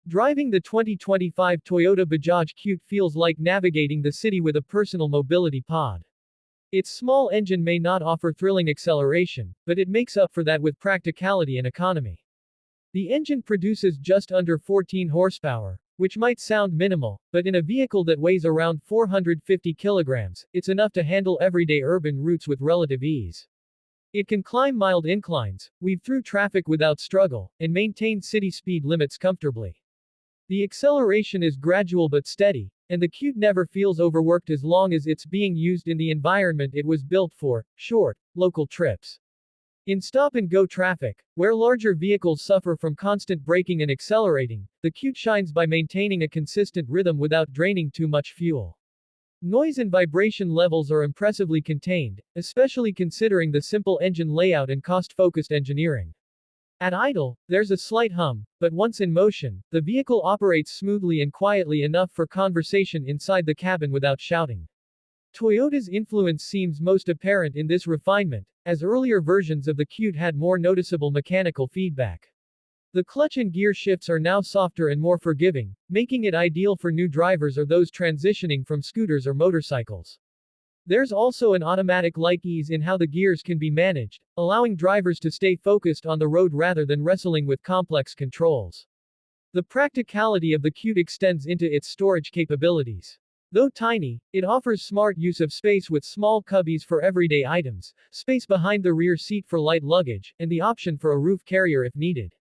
Driving the 2025 Toyota Bajaj Qute feels like navigating the city with a personal mobility pod. Its small engine may not offer thrilling acceleration, but it makes up for that with practicality and economy. The engine produces just under 14 horsepower, which might sound minimal, but in a vehicle that weighs around 450 kilograms, it's enough to handle everyday urban routes with relative ease. It can climb mild inclines, weave through traffic without struggle, and maintain city speed limits comfortably. The acceleration is gradual but steady, and the Qute never feels overworked as long as it's being used in the environment it was built for, short, local trips. In stop-and-go traffic, where larger vehicles suffer from constant braking and accelerating, the Qute shines by maintaining a consistent rhythm without draining too much fuel. Noise and vibration levels are impressively contained, especially considering the simple engine layout and cost-focused engineering. At idle, there's a slight hum, but once in motion, the vehicle operates smoothly and quietly enough for conversation inside the cabin without shouting. Toyota's influence seems most apparent in this refinement, as earlier versions of the Qute had more noticeable mechanical feedback. The clutch and gear shifts are now softer and more forgiving, making it ideal for new drivers or those transitioning from scooters or motorcycles. There's also an automatic-like ease in how the gears can be managed, allowing drivers to stay focused on the road rather than wrestling with complex controls. The practicality of the Qute extends into its storage capabilities. Though tiny, it offers smart use of space with small cubbies for everyday items, space behind the rear seat for light luggage, and the option for a roof carrier if needed.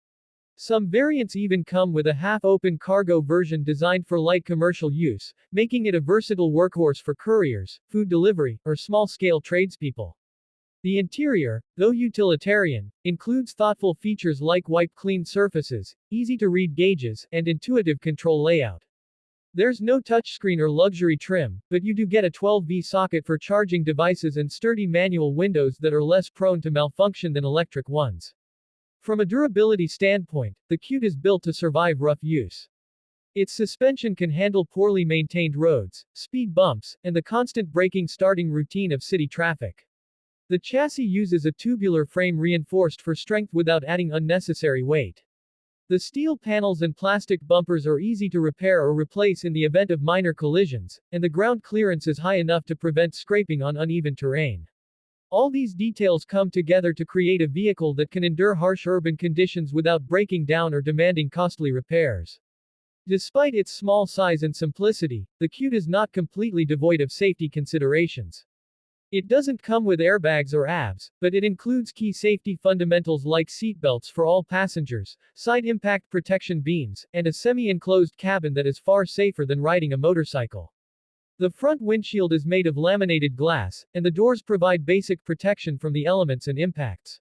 Some variants even come with a half-open cargo version designed for light commercial use, making it a versatile workhorse for couriers, food delivery, or small-scale tradespeople. The interior, though utilitarian, includes thoughtful features like wipe-clean surfaces, easy-to-read gauges, and intuitive control layout. There's no touchscreen or luxury trim, but you do get a 12V socket for charging devices and sturdy manual windows that are less prone to malfunction than electric ones. From a durability standpoint, the Qute is built to survive rough use. Its suspension can handle poorly maintained roads, speed bumps, and the constant braking starting routine of city traffic. The chassis uses a tubular frame reinforced for strength without adding unnecessary weight. The steel panels and plastic bumpers are easy to repair or replace in the event of minor collisions, and the ground clearance is high enough to prevent scraping on uneven terrain. All these details come together to create a vehicle that can endure harsh urban conditions without breaking down or demanding costly repairs. Despite its small size and simplicity, the Qute is not completely devoid of safety considerations. It doesn't come with airbags or ABS, but it includes key safety fundamentals like seatbelts for all passengers, side impact protection beams, and a semi-enclosed cabin that is far safer than riding a motorcycle. The front windshield is made of laminated glass, and the doors provide basic protection from the elements and impacts.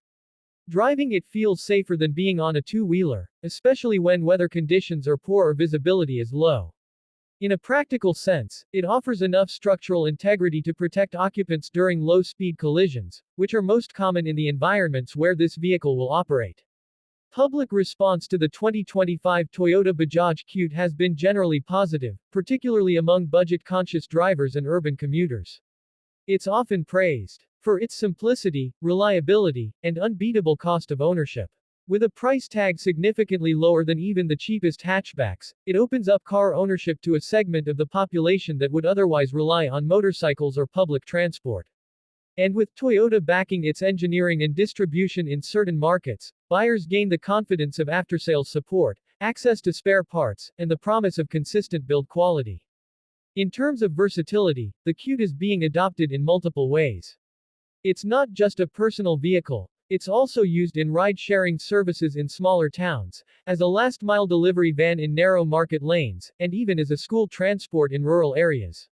Driving it feels safer than being on a two-wheeler, especially when weather conditions are poor or visibility is low. In a practical sense, it offers enough structural integrity to protect occupants during low-speed collisions, which are most common in the environments where this vehicle will operate. Public response to the 2025 Toyota Bajaj Qute has been generally positive, particularly among budget-conscious drivers and urban commuters. It's often praised for its simplicity, reliability, and unbeatable cost of ownership. With a price tag significantly lower than even the cheapest hatchbacks, it opens up car ownership to a segment of the population that would otherwise rely on motorcycles or public transport. And with Toyota backing its engineering and distribution in certain markets, buyers gain the confidence of after-sales support, access to spare parts, and the promise of consistent build quality. In terms of versatility, the Qute is being adopted in multiple ways. It's not just a personal vehicle, it's also used in ride-sharing services in smaller towns, as a last-mile delivery van in narrow market lanes, and even as a school transport in rural areas.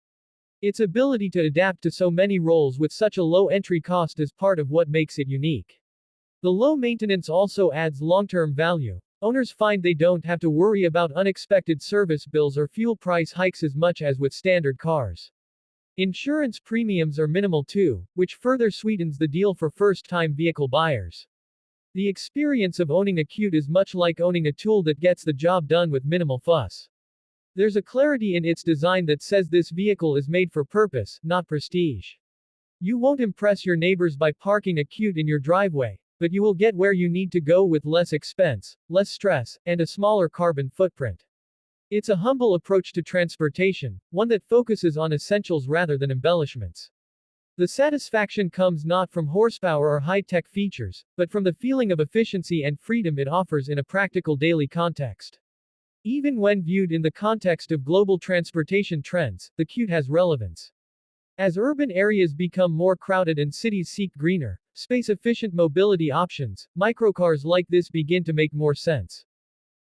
Its ability to adapt to so many roles with such a low entry cost is part of what makes it unique. The low maintenance also adds long-term value. Owners find they don't have to worry about unexpected service bills or fuel price hikes as much as with standard cars. Insurance premiums are minimal too, which further sweetens the deal for first-time vehicle buyers. The experience of owning a Qute is much like owning a tool that gets the job done with minimal fuss. There's a clarity in its design that says this vehicle is made for purpose, not prestige. You won't impress your neighbors by parking a Qute in your driveway, but you will get where you need to go with less expense, less stress, and a smaller carbon footprint. It's a humble approach to transportation, one that focuses on essentials rather than embellishments. The satisfaction comes not from horsepower or high-tech features, but from the feeling of efficiency and freedom it offers in a practical daily context. Even when viewed in the context of global transportation trends, the Qute has relevance. As urban areas become more crowded and cities seek greener, space-efficient mobility options, microcars like this begin to make more sense.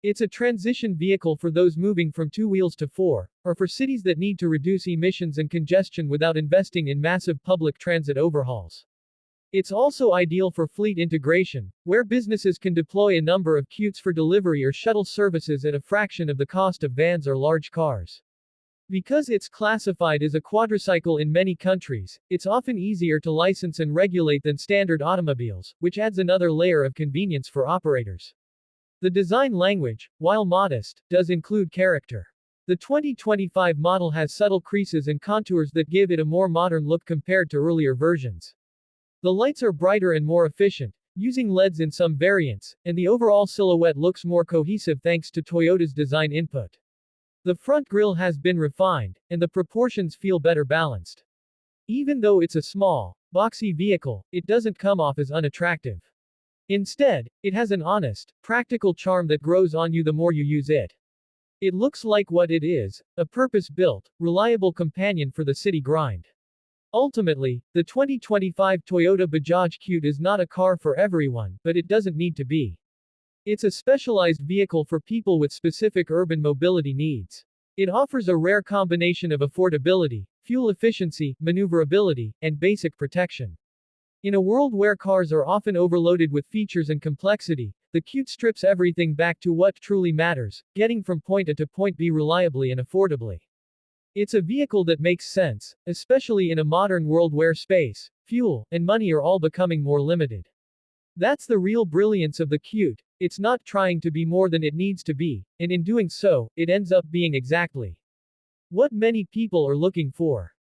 It's a transition vehicle for those moving from two wheels to four, or for cities that need to reduce emissions and congestion without investing in massive public transit overhauls. It's also ideal for fleet integration, where businesses can deploy a number of Qutes for delivery or shuttle services at a fraction of the cost of vans or large cars. Because it's classified as a quadricycle in many countries, it's often easier to license and regulate than standard automobiles, which adds another layer of convenience for operators. The design language, while modest, does include character. The 2025 model has subtle creases and contours that give it a more modern look compared to earlier versions. The lights are brighter and more efficient, using LEDs in some variants, and the overall silhouette looks more cohesive thanks to Toyota's design input. The front grille has been refined, and the proportions feel better balanced. Even though it's a small, boxy vehicle, it doesn't come off as unattractive. Instead, it has an honest, practical charm that grows on you the more you use it. It looks like what it is, a purpose-built, reliable companion for the city grind. Ultimately, the 2025 Toyota Bajaj Qute is not a car for everyone, but it doesn't need to be. It's a specialized vehicle for people with specific urban mobility needs. It offers a rare combination of affordability, fuel efficiency, maneuverability, and basic protection. In a world where cars are often overloaded with features and complexity, the Qute strips everything back to what truly matters, getting from point A to point B reliably and affordably. It's a vehicle that makes sense, especially in a modern world where space, fuel, and money are all becoming more limited. That's the real brilliance of the Qute. It's not trying to be more than it needs to be, and in doing so, it ends up being exactly what many people are looking for.